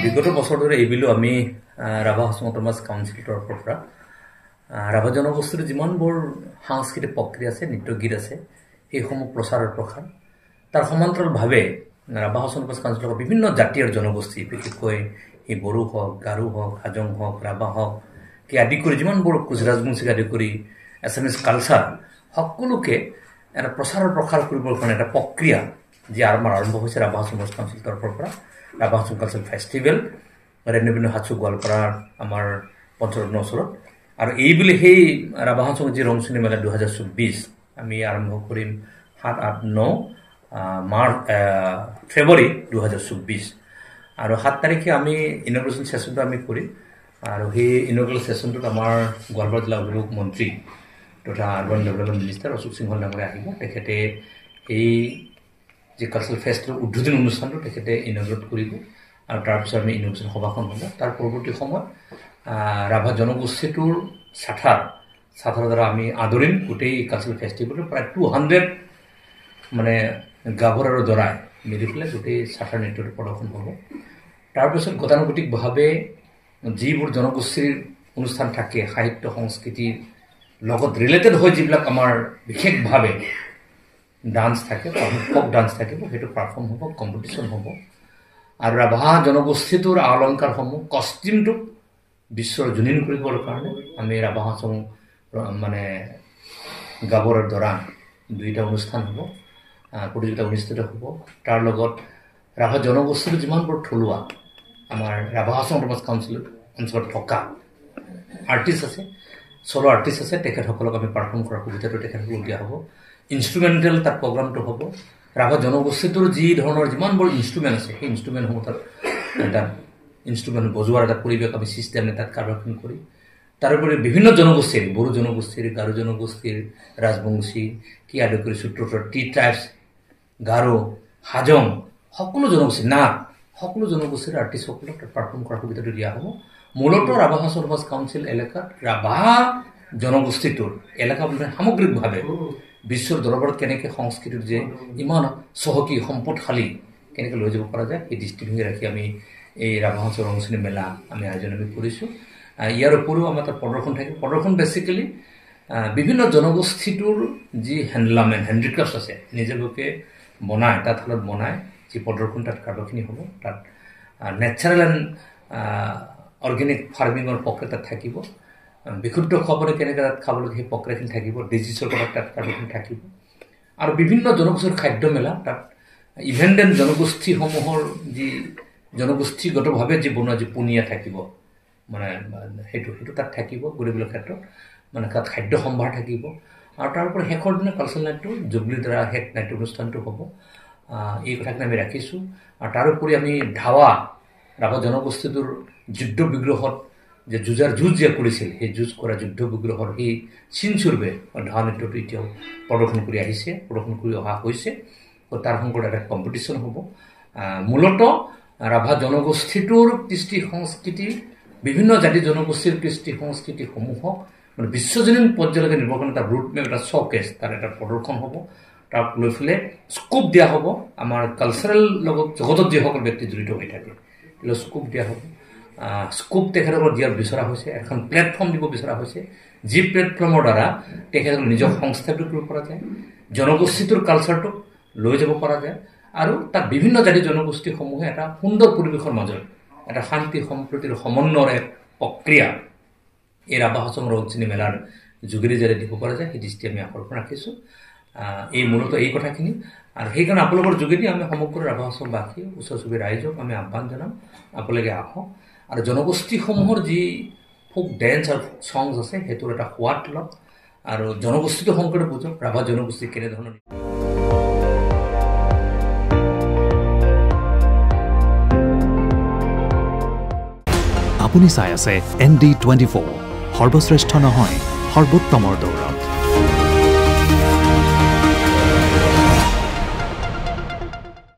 বিগত বছৰ ধৰি এই বিলু আমি ৰাভা হাছং অট'নমাছ কাউন্সিলৰ তৰফৰ পৰা ৰাভা জনগোষ্ঠীৰ যিমানবোৰ সাংস্কৃতিক প্ৰক্ৰিয়া আছে নৃত্য গীত আছে সেইসমূহ প্ৰচাৰ আৰু প্ৰসাৰ তাৰ সমান্তৰালভাৱে ৰাভা হাছং অট'নমাছ কাউন্সিলৰ বিভিন্ন জাতি আৰু জনগোষ্ঠী বিশেষকৈ এই বড়ো হওক গাৰো হওক হাজং হওক ৰাভা হওক কি আদি কৰি যিমানবোৰ কোচ ৰাজবংশীক আদি কৰি এছামিজ কালচাৰ সকলোকে এটা প্ৰচাৰ আৰু প্ৰসাৰ কৰিবৰ কাৰণে এটা প্ৰক্ৰিয়া যি আমাৰ আৰম্ভ হৈছে ৰাভা হাছং অট'নমাছ কাউন্সিলৰ তৰফৰ পৰা ৰাভা হাছং কালচাৰ ফেষ্টিভেল ৰেণুবিন্দু হাছু গোৱালপাৰাৰ আমাৰ পঞ্চৰত্ন ওচৰত আৰু এই বুলি সেই ৰাভা হাছং যি ৰংচনী মেলা 2024 আমি আৰম্ভ কৰিম 7-8-9 ফেব্ৰুৱাৰী 2024 আৰু 7 তাৰিখে আমি ইনগ্ৰেশ্যন ছেশ্যনটো আমি কৰিম আৰু সেই ইনগ্ৰেশ্যন ছেশ্যনটোত আমাৰ গোৱালপাৰা জিলা অভিভাৱক মন্ত্ৰী তথা urban development minister Ashok Singhal ডাঙৰীয়া আহিব তেখেতে এই যে কালচাৰেল ফেষ্টিভেল উদ্বোধনী অনুষ্ঠানটো তেখেতে ইনগ্ৰেট কৰিব আৰু তাৰপিছত আমি ইনগ্ৰেশ্যন সভাখন হ'ব তাৰ পৰৱৰ্তী সময়ত ৰাভা জনগোষ্ঠীটোৰ ছাথাৰ দ্বাৰা আমি আদৰিম গোটেই কালচাৰেল ফেষ্টিভেলটো প্ৰায় 200 মানে গাভৰু আৰু দৰাই মিলি পেলাই গোটেই ছাথাৰ নৃত্যটো প্ৰদৰ্শন হ'ব তাৰপিছত গতানুগতিকভাৱে যিবোৰ জনগোষ্ঠীৰ অনুষ্ঠান থাকে সাহিত্য সংস্কৃতিৰ লগত ৰিলেটেড হৈ যিবিলাক আমাৰ বিশেষভাৱে ডান্স থাকে ফক ডান্স থাকিব সেইটো পাৰফৰ্ম হ'ব কম্পিটিশ্যন হ'ব আৰু ৰাভা জনগোষ্ঠীটোৰ অলংকাৰসমূহ কষ্টিউমটোক বিশ্বৰ জুনিন কৰিবৰ কাৰণে আমি ৰাভা হাছং মানে গাভৰুৰ দৰা দুইটা অনুষ্ঠান হ'ব প্ৰতিযোগিতা অনুষ্ঠিত হ'ব তাৰ লগত ৰাভা জনগোষ্ঠীৰ যিমানবোৰ থলুৱা আমাৰ ৰাভা হাছং অট'নমাছ কাউন্সিল অঞ্চলত থকা আৰ্টিষ্ট আছে চলো আৰ্টিষ্ট আছে তেখেতসকলক আমি পাৰফৰ্ম কৰাৰ সুবিধাটো তেখেতসকলক দিয়া হ'ব ইনষ্ট্ৰুমেণ্টেল তাত প্ৰগ্ৰামটো হ'ব ৰাভা জনগোষ্ঠীটোৰ যি ধৰণৰ যিমানবোৰ ইনষ্ট্ৰুমেণ্ট আছে সেই ইনষ্ট্ৰুমেণ্টসমূহ তাত এটা ইনষ্ট্ৰুমেণ্ট বজোৱাৰ এটা পৰিৱেশ আমি ছিষ্টেমে তাত কাৰ্যক্ৰম কৰি তাৰোপৰি বিভিন্ন জনগোষ্ঠীৰ বড়ো জনগোষ্ঠীৰ গাৰো জনগোষ্ঠীৰ ৰাজবংশী কি আদি কৰি সূত্ৰধৰ টি ট্ৰাইবছ গাৰো হাজং সকলো জনগোষ্ঠী নাগ সকলো জনগোষ্ঠীৰ আৰ্টিষ্টসকলক তাত পাৰফৰ্ম কৰাৰ সুবিধাটো দিয়া হ'ব মূলতঃ ৰাভা হাছং অট'নমাছ কাউন্সিল এলেকাত ৰাভা জনগোষ্ঠীটোৰ এলেকা মানে সামগ্ৰিকভাৱে বিশ্বৰ দৰবাৰত কেনেকৈ সংস্কৃতিৰ যে ইমান চহকী সম্পদশালী কেনেকৈ লৈ যাব পৰা যায় সেই দৃষ্টিভংগী ৰাখি আমি এই ৰাভা হাছং ৰংচনী মেলা আমি আয়োজন আমি কৰিছোঁ ইয়াৰ উপৰিও আমাৰ তাত প্ৰদৰ্শন থাকে প্ৰদৰ্শন বেচিকেলি বিভিন্ন জনগোষ্ঠীটোৰ যি হেণ্ডিক্ৰাফ্ট আছে নিজেলোকে বনায় তাত হালত বনায় যি প্ৰদৰ্শন তাত কাৰ্যখিনি হ'ব তাত নেচাৰেল এণ্ড অৰ্গেনিক ফাৰ্মিঙৰ প্ৰক্ৰিয়া তাত থাকিব বিশুদ্ধ খোৱাবলৈ কেনেকৈ তাত খাবলৈ সেই প্ৰক্ৰিয়াখিনি থাকিব ডিজিছৰ পৰা তাত কাৰ্যখিনি থাকিব আৰু বিভিন্ন জনগোষ্ঠীৰ খাদ্য মেলা তাত ইভেন দেন জনগোষ্ঠীসমূহৰ যি জনগোষ্ঠীগতভাৱে যি বনোৱা যি পনীয়া থাকিব মানে সেইটো তাত থাকিব গোটেইবিলাক ক্ষেত্ৰত মানে তাত খাদ্য সম্ভাৰ থাকিব আৰু তাৰোপৰি শেষৰ দিনা কালচাৰেল নাইটটো জুবলিৰ দ্বাৰা শেষ নাট্য অনুষ্ঠানটো হ'ব এই কথাখিনি আমি ৰাখিছোঁ আৰু তাৰোপৰি আমি ধাৱা ৰাভা জনগোষ্ঠীটোৰ যুদ্ধ বিগ্ৰহত যে যুঁজ যে কৰিছিল সেই যুঁজ কৰা যুদ্ধ বিগ্ৰহৰ সেই চিনস্বৰূপে ধাৱা নৃত্যটো এতিয়াও প্ৰদৰ্শন কৰি অহা হৈছে তাৰ সংকট এটা কম্পিটিশ্যন হ'ব মূলতঃ ৰাভা জনগোষ্ঠীটোৰ কৃষ্টি সংস্কৃতি বিভিন্ন জাতি জনগোষ্ঠীৰ কৃষ্টি সংস্কৃতিসমূহক মানে বিশ্বজনীন পৰ্যায়লৈকে নিৰ্ভৰ কৰি এটা ৰুটমেপ এটা শ্ব'কেছ তাৰ এটা প্ৰদৰ্শন হ'ব তাক লৈ পেলাই স্কোপ দিয়া হ'ব আমাৰ কালচাৰেল লগত জগতত যিসকল ব্যক্তি জড়িত হৈ থাকে এইবিলাক স্কোপ দিয়া হ'ব স্কোপ তেখেতসকলক দিয়াৰ বিচৰা হৈছে এখন প্লেটফৰ্ম দিব বিচৰা হৈছে যি প্লেটফৰ্মৰ দ্বাৰা তেখেতসকল নিজৰ সংস্থাপিত কৰিব পৰা যায় জনগোষ্ঠীটোৰ কালচাৰটোক লৈ যাব পৰা যায় আৰু তাত বিভিন্ন জাতি জনগোষ্ঠীসমূহে এটা সুন্দৰ পৰিৱেশৰ মাজত এটা শান্তি সম্প্ৰীতিৰ সমন্বয়ৰ এক প্ৰক্ৰিয়া এই ৰাভা হাছং ৰংচনী মেলাৰ যোগেদি যাতে দিব পৰা যায় সেই দৃষ্টি আমি আকৰ্ষণ ৰাখিছোঁ এই মূলত এই কথাখিনি আৰু সেইকাৰণে আপোনালোকৰ যোগেদি আমি সমগ্ৰ ৰাভা অসমবাসী ওচৰ চুবুৰীয়া ৰাইজক আমি আহ্বান জনাম আপোনালোকে আহক আৰু জনগোষ্ঠীসমূহৰ যি ফোক ডেন্স আৰু ফোক সংছ আছে সেইটোৰ এটা সোৱাদ লওক আৰু জনগোষ্ঠীটো সংকটে বুজক ৰাভা জনগোষ্ঠী কেনেধৰণৰ আপুনি চাই আছে ND24 সৰ্বশ্ৰেষ্ঠ নহয় সৰ্বোত্তমৰ দৌৰত